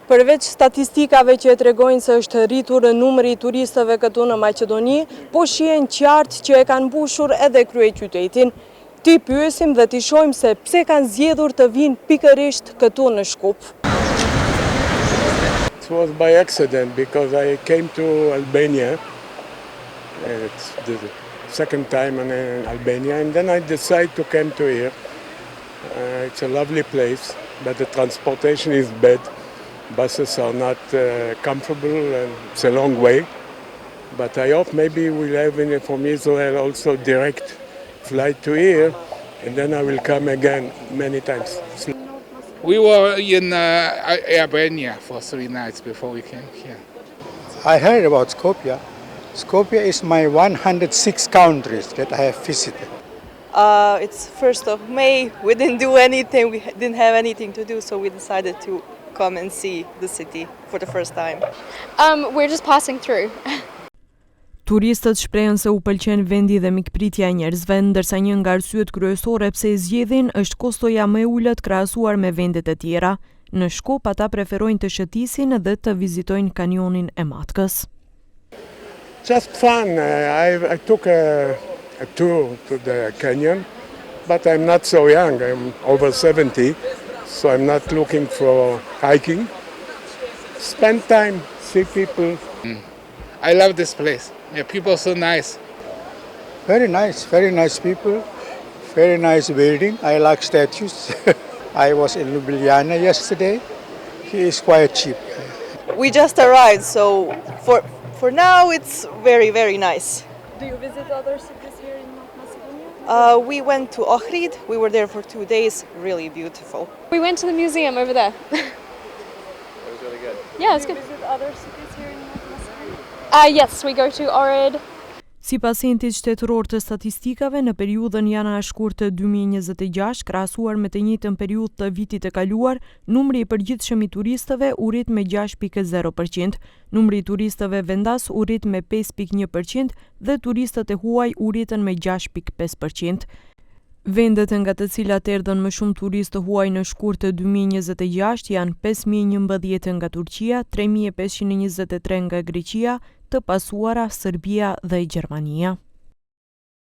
Përveç statistikave që e tregojnë se është rritur numri i turistëve këtu në Maqedoni, po shihen qartë që e kanë mbushur edhe kryeqytetin. Ti pyesim dhe ti shohim se pse kanë zgjedhur të vinë pikërisht këtu në Shkup. It was by accident because I came to Albania. It's the second time in Albania, and then I decided to come to here. It's a lovely place, but the transportation is bad. Buses are not comfortable and it's a long way. But I hope maybe we'll have from Israel also direct flight to here, and then I will come again many times. We were in Albania for 3 nights before we came here. I heard about Skopje. Skopje is my 106 countries that I have visited. It's 1st of May. We didn't do anything. We didn't have anything to do, so we decided to come and see the city for the first time. We're just passing through. Turistët shprehen se u pëlqen vendi dhe mikpritja e njerëzve, ndërsa një nga arsyet kryesore pse e zgjedhin është kostoja më e ulët krahasuar me vendet e tjera. Në Shkup ata preferojnë të shëtisin dhe të vizitojnë kanionin e Matkës. Just fun. I took a tour to the canyon, but I'm not so young. I'm over 70, so I'm not looking for hiking. Spend time, see people. I love this place. Yeah, people are so nice. Very nice people, very nice building. I like statues. I was in Ljubljana yesterday. He is quite cheap. We just arrived, so for now it's very, very nice. Do you visit other cities here in North Macedonia? We went to Ohrid. We were there for 2 days. Really beautiful. We went to the museum over there. It was really good. Yeah, it's Do good. you visit other cities here in North Macedonia? Yes, we go to Ohrid. Sipas entit shtetëror të statistikave, në periudhën janar-shkurt të 2026, krahasuar me të njëjtën periudhë të vitit të kaluar, numri i përgjithshëm i turistëve u rrit me 6.0%, numri i turistëve vendas u rrit me 5.1% dhe turistët e huaj u rritën me 6.5%. Vendet nga të cilat erdhën më shumë turistë huaj në shkurt të 2026 janë 5.011 nga Turqia, 3.523 nga Greqia, të pasuara Serbia dhe Gjermania.